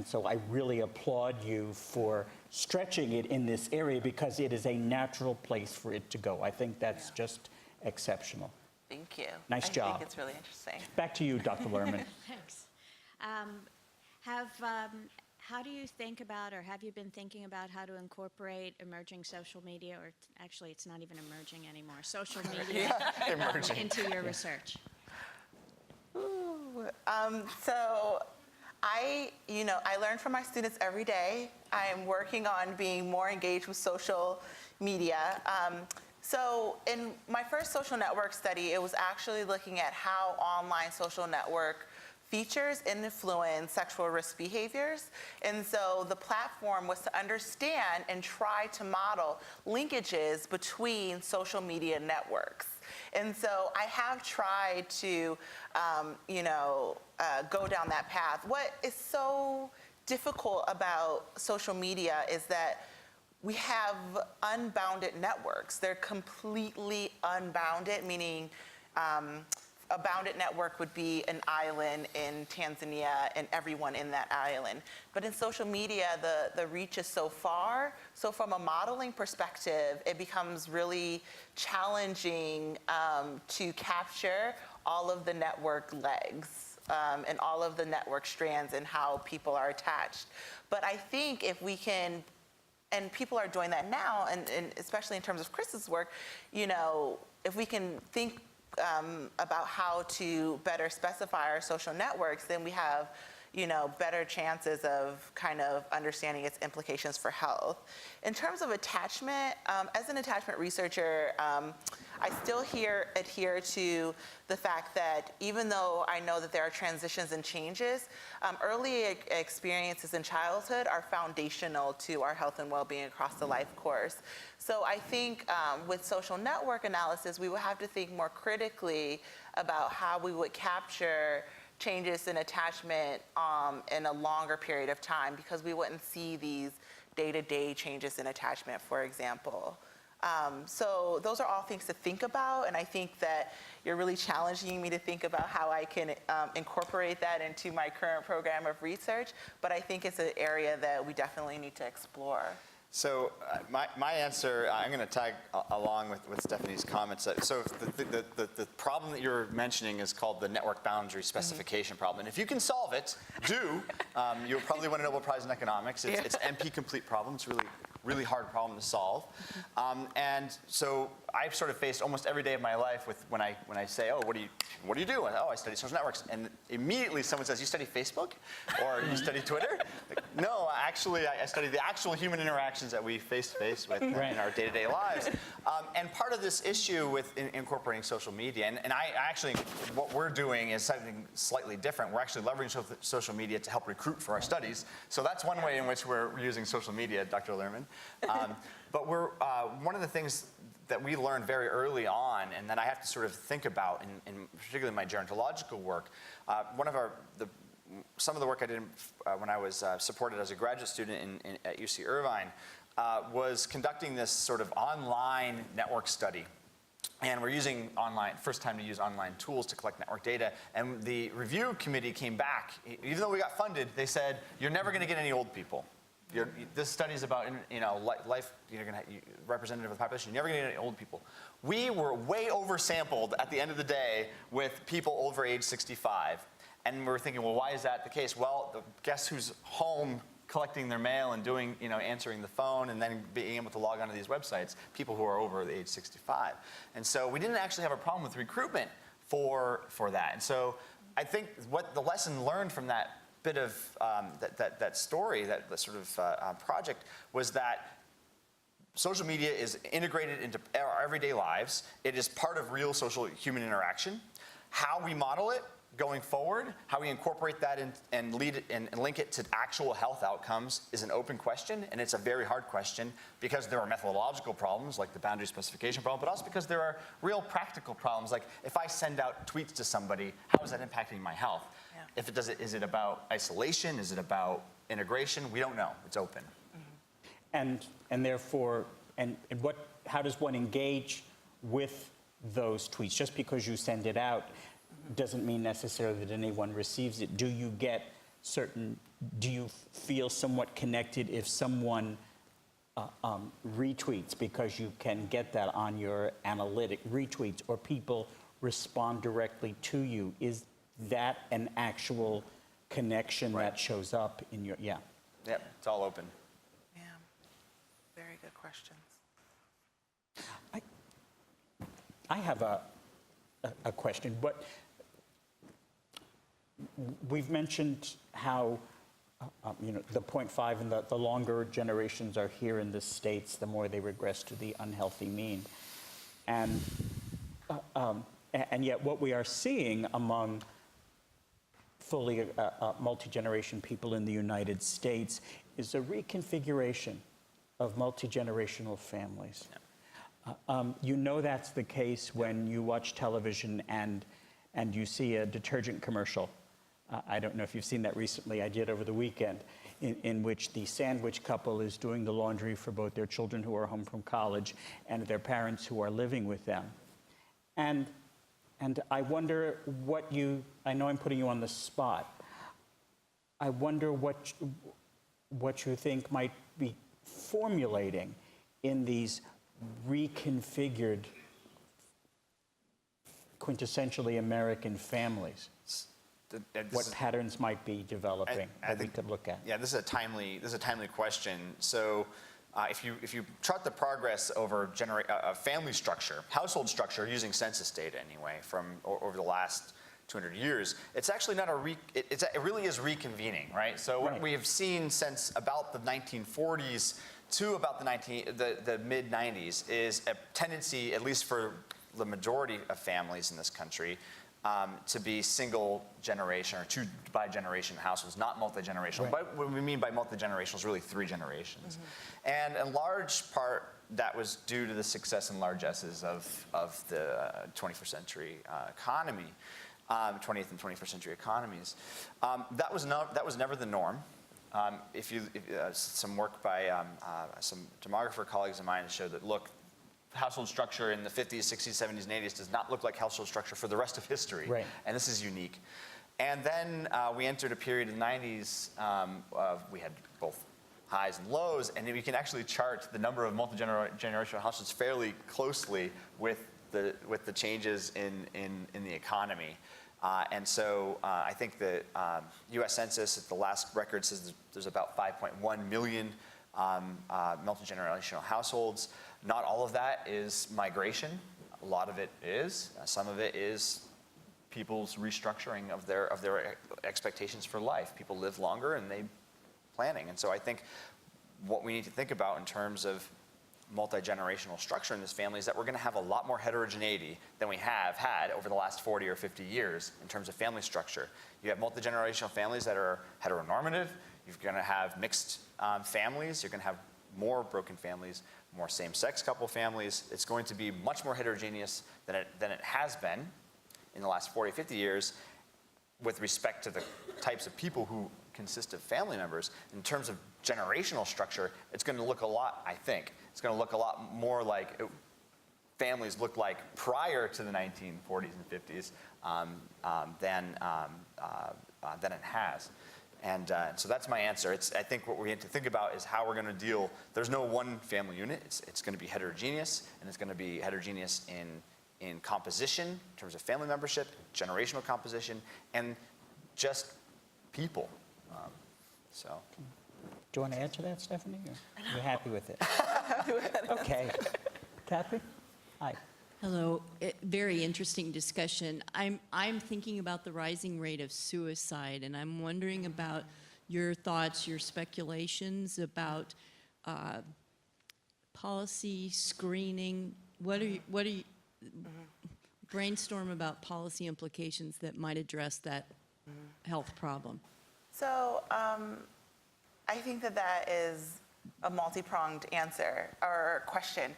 so I really applaud you for stretching it in this area, because it is a natural place for it to go. I think that's just exceptional.
Thank you.
Nice job.
I think it's really interesting.
Back to you, Dr. Moorman.
Thanks. How do you think about, or have you been thinking about how to incorporate emerging social media, or actually it's not even emerging anymore, social media into your research?
Ooh, so I learn from my students every day. I am working on being more engaged with social media. So in my first social network study, it was actually looking at how online social network features influence sexual risk behaviors. And so the platform was to understand and try to model linkages between social media networks. And so I have tried to, go down that path. What is so difficult about social media is that we have unbounded networks. They're completely unbounded, meaning a bounded network would be an island in Tanzania and everyone in that island. But in social media, the reach is so far. So from a modeling perspective, it becomes really challenging to capture all of the network legs and all of the network strands and how people are attached. But I think if we can, and people are doing that now, and especially in terms of Chris's work, if we can think about how to better specify our social networks, then we have, better chances of kind of understanding its implications for health. In terms of attachment, as an attachment researcher, I still adhere to the fact that even though I know that there are transitions and changes, early experiences in childhood are foundational to our health and well-being across the life course. So I think with social network analysis, we would have to think more critically about how we would capture changes in attachment in a longer period of time, because we wouldn't see these day-to-day changes in attachment, for example. So those are all things to think about, and I think that you're really challenging me to think about how I can incorporate that into my current program of research, but I think it's an area that we definitely need to explore.
So my answer, I'm going to tag along with Stephanie's comments. So the problem that you're mentioning is called the network boundary specification problem. And if you can solve it, you'll probably win a Nobel Prize in economics. It's an MP complete problem. It's really hard problem to solve. And so I've sort of faced almost every day of my life with when I say, oh, what do you do? And, oh, I study social networks. And immediately someone says, you study Facebook? Or you study Twitter? Like, no, actually, I study the actual human interactions that we face to face with in our day-to-day lives. And part of this issue with incorporating social media, and I actually, what we're doing is something slightly different. We're actually leveraging social media to help recruit for our studies. So that's one way in which we're using social media, Dr. Lerman. But one of the things that we learned very early on, and that I have to sort of think about, in particularly my gerontological work, some of the work I did when I was supported as a graduate student at UC Irvine was conducting this sort of online network study. And we're using first time to use online tools to collect network data. And the review committee came back, even though we got funded, they said, you're never going to get any old people. This study is about life, representative of the population. You're never going to get any old people. We were way oversampled at the end of the day with people over age 65. And we're thinking, well, why is that the case? Well, guess who's home collecting their mail and doing, answering the phone and then being able to log onto these websites? People who are over the age 65. And so we didn't actually have a problem with recruitment for that. And so I think what the lesson learned from that bit of that story, that sort of project, was that social media is integrated into our everyday lives. It is part of real social human interaction. How we model it going forward, how we incorporate that and lead it and link it to actual health outcomes is an open question, and it's a very hard question because there are methodological problems like the boundary specification problem, but also because there are real practical problems, like if I send out tweets to somebody, how is that impacting my health? Yeah. Is it about isolation? Is it about integration? We don't know. It's open.
Mm-hmm. And therefore, how does one engage with those tweets? Just because you send it out doesn't mean necessarily that anyone receives it. Do you feel somewhat connected if someone retweets, because you can get that on your analytic retweets, or people respond directly to you? Is that an actual connection that shows up in your, Yep,
it's all open.
Yeah, very good questions.
I have a question, but we've mentioned how the 0.5 and the longer generations are here in the States, the more they regress to the unhealthy mean. And yet what we are seeing among fully multi-generation people in the United States is a reconfiguration of multi-generational families. That's the case when you watch television and you see a detergent commercial. I don't know if you've seen that recently. I did over the weekend, in which the sandwich couple is doing the laundry for both their children who are home from college and their parents who are living with them. And I wonder I know I'm putting you on the spot. I wonder what you think might be formulating in these reconfigured, quintessentially American families. What patterns might be developing that we could look at?
Yeah, this is a timely question. So if you chart the progress over family structure, household structure, using census data anyway, from over the last 200 years, it's actually not it really is reconvening, right? So what we have seen since about the 1940s to about the mid-90s is a tendency, at least for the majority of families in this country, to be single generation or two by generation households, not multi-generational. But what we mean by multi-generational is really 3 generations. And in large part, that was due to the success in largesses of the 21st century economy, 20th and 21st century economies. That was never the norm. Some work by some demographer colleagues of mine showed that, look, household structure in the 50s, 60s, 70s, and 80s does not look like household structure for the rest of history. Right. And this is unique. And then we entered a period in the 90s. We had both highs and lows, and we can actually chart the number of multi-generational households fairly closely with the changes in the economy. And so I think the U.S. Census, at the last record, says there's about 5.1 million multi-generational households. Not all of that is migration. A lot of it is. Some of it is people's restructuring of their expectations for life. People live longer and they planning. And so I think what we need to think about in terms of multi-generational structure in this family is that we're going to have a lot more heterogeneity than we have had over the last 40 or 50 years in terms of family structure. You have multi-generational families that are heteronormative. You're going to have mixed families. You're going to have more broken families, more same-sex couple families. It's going to be much more heterogeneous than it has been in the last 40, 50 years with respect to the types of people who consist of family members. In terms of generational structure, it's going to look a lot, I think, it's going to look a lot more like families looked like prior to the 1940s and 50s than it has. And so that's my answer. I think what we need to think about is how we're going to deal. There's no one family unit. It's going to be heterogeneous, and it's going to be heterogeneous in composition, in terms of family membership, generational composition, and just people. So.
Do you want to add to that, Stephanie? Or you're happy with it? Okay. Kathy? Hi.
Hello. Very interesting discussion. I'm thinking about the rising rate of suicide, and I'm wondering about your thoughts, your speculations about policy screening. What are you brainstorm about policy implications that might address that health problem?
So I think that is a multi-pronged answer or question.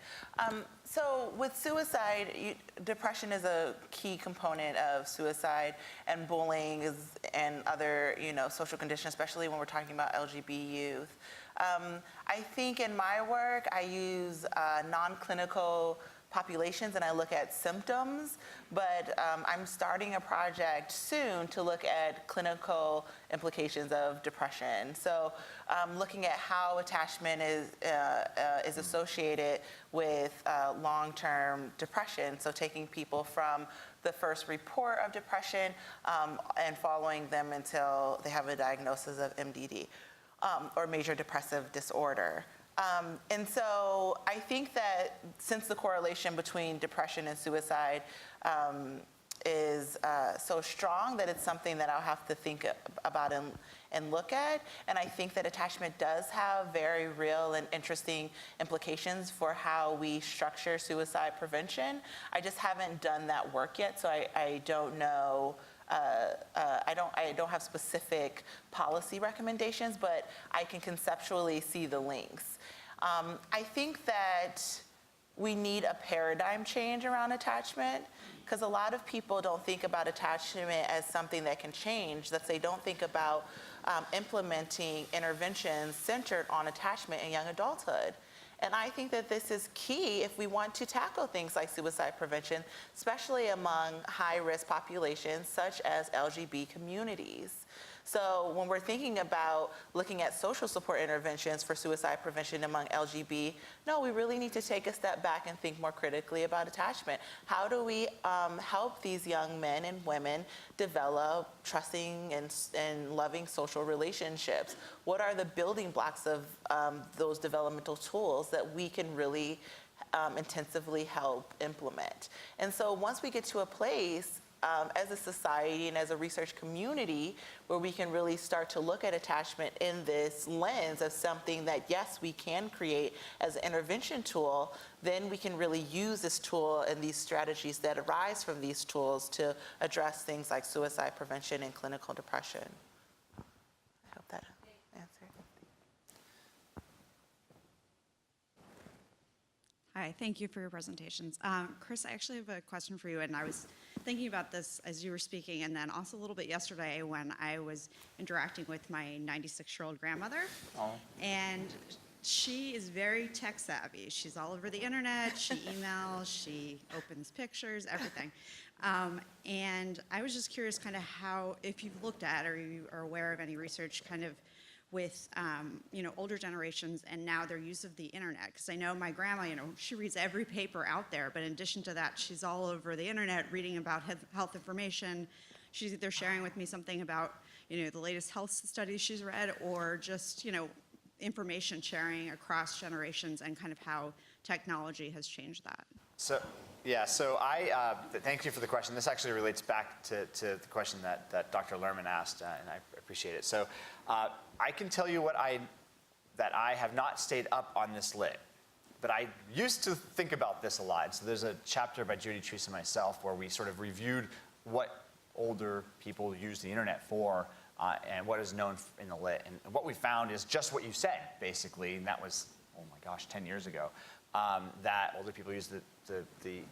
So with suicide, depression is a key component of suicide, and bullying and other social conditions, especially when we're talking about LGBT youth. I think in my work, I use non-clinical populations and I look at symptoms, but I'm starting a project soon to look at clinical implications of depression. So looking at how attachment is associated with long-term depression. So taking people from the first report of depression and following them until they have a diagnosis of MDD or major depressive disorder. And so I think that since the correlation between depression and suicide is so strong, that it's something that I'll have to think about and look at. And I think that attachment does have very real and interesting implications for how we structure suicide prevention. I just haven't done that work yet, so I don't know. I don't have specific policy recommendations, but I can conceptually see the links. I think that we need a paradigm change around attachment, because a lot of people don't think about attachment as something that can change, that they don't think about implementing interventions centered on attachment in young adulthood. And I think that this is key if we want to tackle things like suicide prevention, especially among high-risk populations such as LGBT communities. So when we're thinking about looking at social support interventions for suicide prevention among LGBT, no, we really need to take a step back and think more critically about attachment. How do we help these young men and women develop trusting and loving social relationships? What are the building blocks of those developmental tools that we can really intensively help implement? And so once we get to a place as a society and as a research community where we can really start to look at attachment in this lens of something that, yes, we can create as an intervention tool, then we can really use this tool and these strategies that arise from these tools to address things like suicide prevention and clinical depression. I hope that answered.
Hi, thank you for your presentations. Chris, I actually have a question for you, and I was thinking about this as you were speaking, and then also a little bit yesterday when I was interacting with my 96-year-old grandmother.
Oh.
And she is very tech savvy. She's all over the internet, she emails, she opens pictures, everything. And I was just curious kind of how, if you've looked at or you are aware of any research kind of with older generations and now their use of the internet. Because I know my grandma, she reads every paper out there, but in addition to that, she's all over the internet reading about health information. She's either sharing with me something about, the latest health studies she's read, or just, information sharing across generations and kind of how technology has changed that.
So I thank you for the question. This actually relates back to the question that Dr. Lerman asked, and I appreciate it. So I can tell you that I have not stayed up on this lit, but I used to think about this a lot. So there's a chapter by Judy Treese and myself where we sort of reviewed what older people use the internet for and what is known in the lit. And what we found is just what you said, basically, and that was, oh my gosh, 10 years ago, that older people use the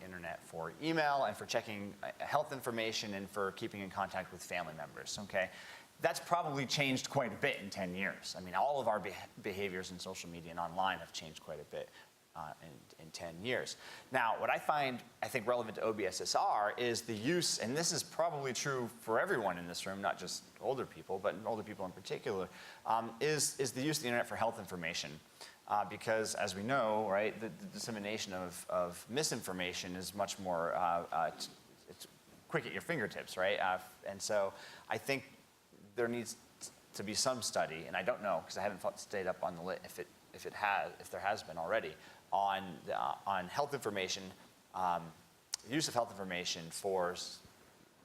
internet for email and for checking health information and for keeping in contact with family members, okay? That's probably changed quite a bit in 10 years. I mean, all of our behaviors in social media and online have changed quite a bit in 10 years. Now, what I find, I think, relevant to OBSSR is the use, and this is probably true for everyone in this room, not just older people, but older people in particular, is the use of the internet for health information. Because, as we know, right, the dissemination of misinformation is much more it's quick at your fingertips, right? And so I think there needs to be some study, and I don't know because I haven't stayed up on the lit if there has been already on health information, use of health information for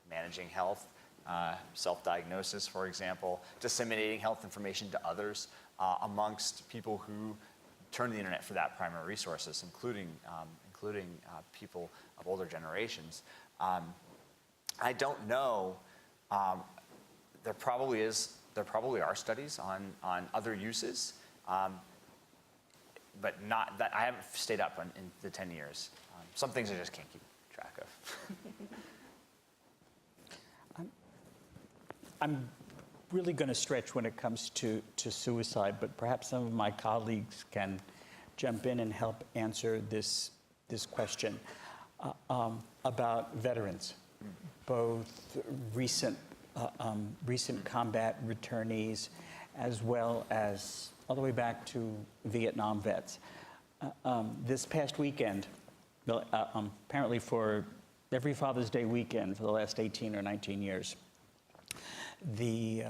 managing health, self-diagnosis, for example, disseminating health information to others amongst people who turn to the internet for that primary resources, including people of older generations. I don't know. There probably are studies on other uses, but not that I haven't stayed up in the 10 years. Some things I just can't keep track of.
I'm really going to stretch when it comes to suicide, but perhaps some of my colleagues can jump in and help answer this question about veterans, both recent combat returnees, as well as all the way back to Vietnam vets. This past weekend, apparently for every Father's Day weekend for the last 18 or 19 years, the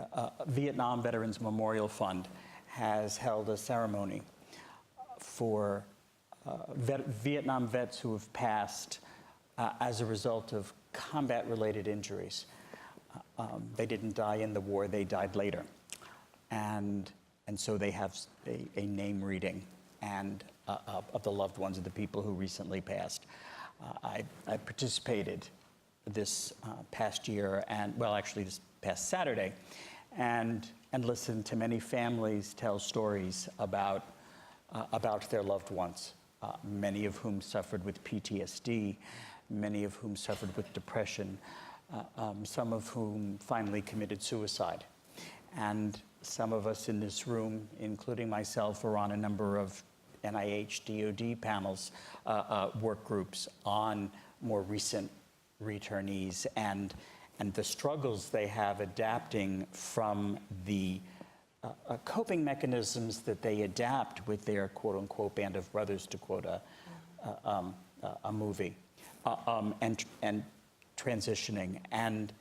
Vietnam Veterans Memorial Fund has held a ceremony for Vietnam vets who have passed as a result of combat-related injuries. They didn't die in the war, they died later. And so they have a name reading and of the loved ones of the people who recently passed. I participated this past year, and well, actually this past Saturday, and listened to many families tell stories about their loved ones, many of whom suffered with PTSD, many of whom suffered with depression, some of whom finally committed suicide. And some of us in this room, including myself, are on a number of NIH DoD panels, work groups on more recent returnees and the struggles they have adapting from the coping mechanisms that they adapt with their quote-unquote band of brothers, to quote a movie, and transitioning. And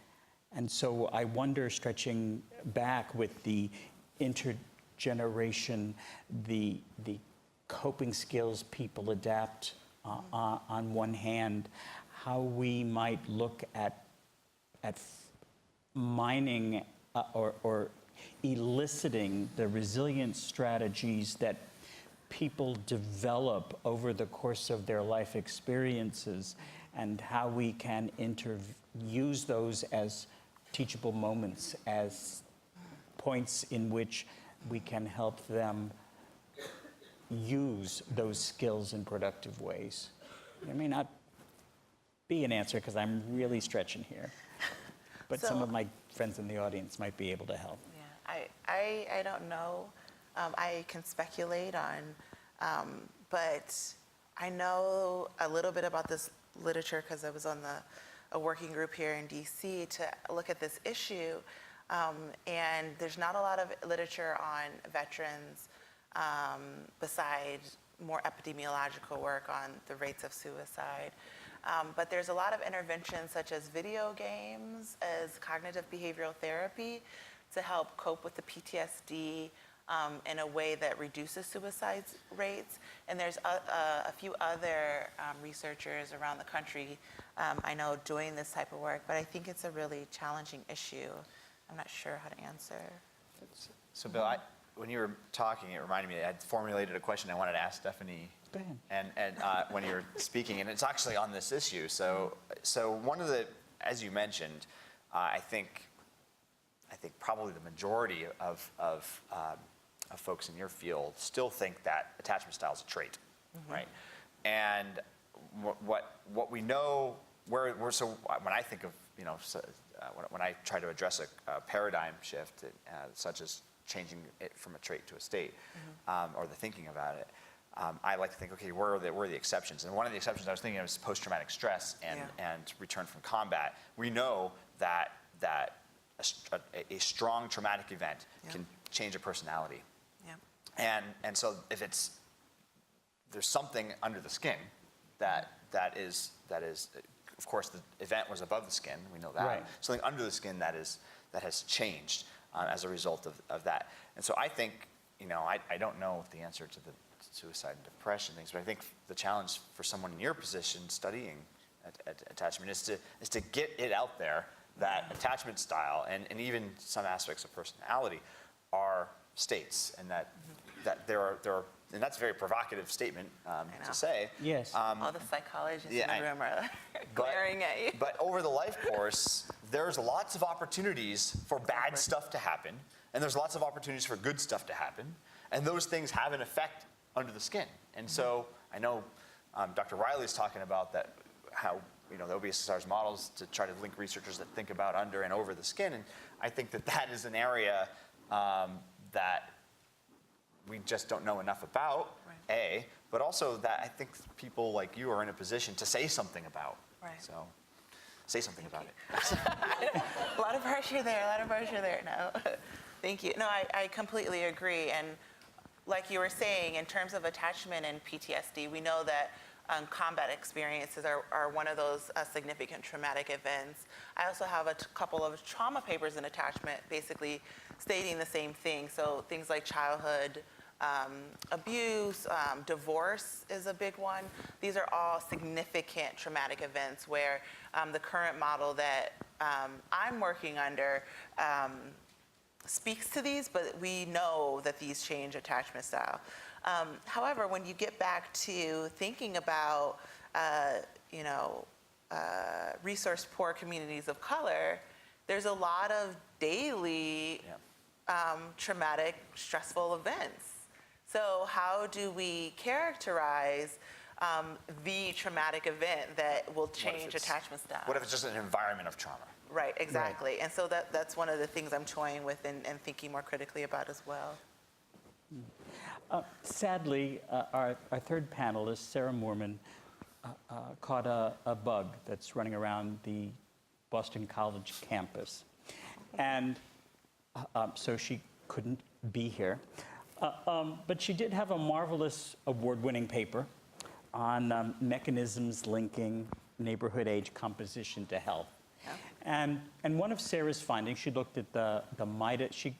so I wonder, stretching back with the intergeneration, the coping skills people adapt on one hand, how we might look at mining or eliciting the resilience strategies that people develop over the course of their life experiences, and how we can use those as teachable moments, as points in which we can help them use those skills in productive ways. It may not be an answer because I'm really stretching here, but some of my friends in the audience might be able to help.
Yeah, I don't know. I can speculate on, but I know a little bit about this literature because I was on a working group here in DC to look at this issue. And there's not a lot of literature on veterans besides more epidemiological work on the rates of suicide. But there's a lot of interventions such as video games, as cognitive behavioral therapy to help cope with the PTSD in a way that reduces suicide rates. And there's a few other researchers around the country I know doing this type of work, but I think it's a really challenging issue. I'm not sure how to answer.
So Bill, when you were talking, it reminded me, I had formulated a question I wanted to ask Stephanie.
Go ahead.
And when you were speaking, and it's actually on this issue. So one of the, as you mentioned, I think probably the majority of folks in your field still think that attachment style is a trait, right? And what we know, so when I think of, when I try to address a paradigm shift, such as changing it from a trait to a state, or the thinking about it, I like to think, okay, where are the exceptions? And one of the exceptions I was thinking of is post-traumatic stress and return from combat. We know that a strong traumatic event can change a personality. And so if there's something under the skin that is, of course, the event was above the skin, we know that.
Right.
Something under the skin that has changed as a result of that. And so I think, I don't know the answer to the suicide and depression things, but I think the challenge for someone in your position studying attachment is to get it out there that attachment style and even some aspects of personality are states, and that there are, and that's a very provocative statement to say.
Yes.
All the psychologists in the room are glaring at you.
But over the life course, there's lots of opportunities for bad stuff to happen, and there's lots of opportunities for good stuff to happen, and those things have an effect under the skin. And so I know Dr. Riley's talking about that, how the OBSSR's models to try to link researchers that think about under and over the skin, and I think that is an area that we just don't know enough about, but also that I think people like you are in a position to say something about. So say something about it.
A lot of pressure there, no. Thank you. No, I completely agree. And like you were saying, in terms of attachment and PTSD, we know that combat experiences are one of those significant traumatic events. I also have a couple of trauma papers in attachment basically stating the same thing. So things like childhood abuse, divorce is a big one. These are all significant traumatic events where the current model that I'm working under speaks to these, but we know that these change attachment style. However, when you get back to thinking about, resource-poor communities of color, there's a lot of daily traumatic, stressful events. So how do we characterize the traumatic event that will change attachment style?
What if it's just an environment of trauma?
Right, exactly. Right. And so that's one of the things I'm toying with and thinking more critically about as well.
Sadly, our third panelist, Sara Moorman, caught a bug that's running around the Boston College campus. And so she couldn't be here. But she did have a marvelous award-winning paper on mechanisms linking neighborhood age composition to health. And one of Sara's findings, she looked at the MIDAS, she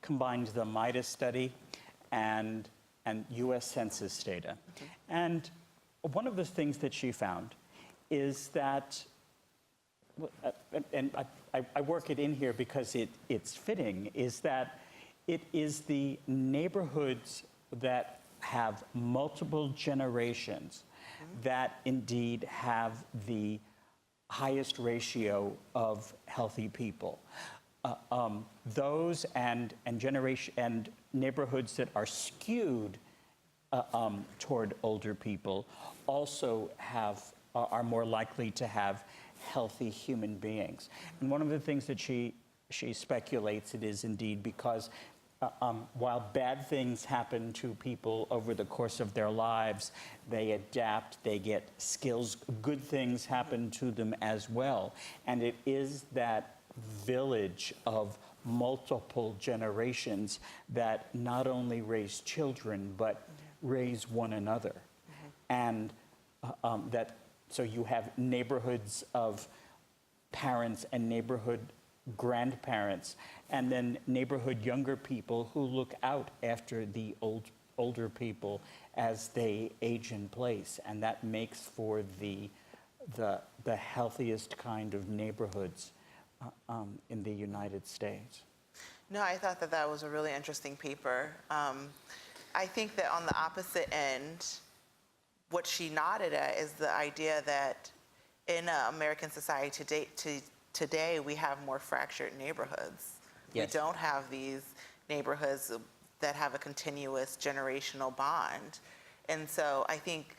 combined the MIDAS study and US Census data. And one of the things that she found is that and I work it in here because it's fitting, is that it is the neighborhoods that have multiple generations that indeed have the highest ratio of healthy people. Those and neighborhoods that are skewed toward older people also are more likely to have healthy human beings. And one of the things that she speculates it is indeed because while bad things happen to people over the course of their lives, they adapt, they get skills, good things happen to them as well. And it is that village of multiple generations that not only raise children, but raise one another. And so you have neighborhoods of parents and neighborhood grandparents, and then neighborhood younger people who look out after the older people as they age in place, and that makes for the healthiest kind of neighborhoods in the United States.
No, I thought that was a really interesting paper. I think that on the opposite end, what she nodded at is the idea that in American society today, we have more fractured neighborhoods.
Yes.
We don't have these neighborhoods that have a continuous generational bond. And so I think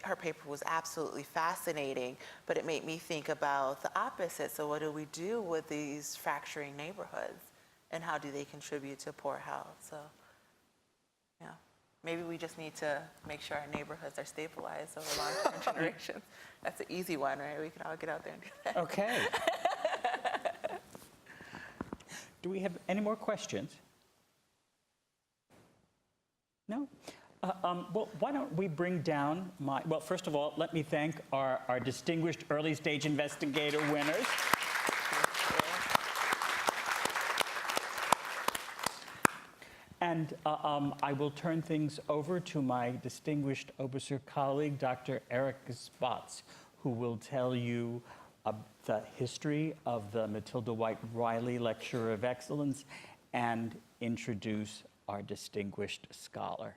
her paper was absolutely fascinating, but it made me think about the opposite. So what do we do with these fracturing neighborhoods, and how do they contribute to poor health? So, yeah, maybe we just need to make sure our neighborhoods are stabilized over long-term generations. That's an easy one, right? We can all get out there and do that.
Okay. Do we have any more questions? No? Well, why don't we bring down well, first of all, let me thank our distinguished early stage investigator winners. And I will turn things over to my distinguished OBSSR colleague, Dr. Erica Spotts, who will tell you the history of the Matilda White Riley Lecture of Excellence and introduce our distinguished scholar.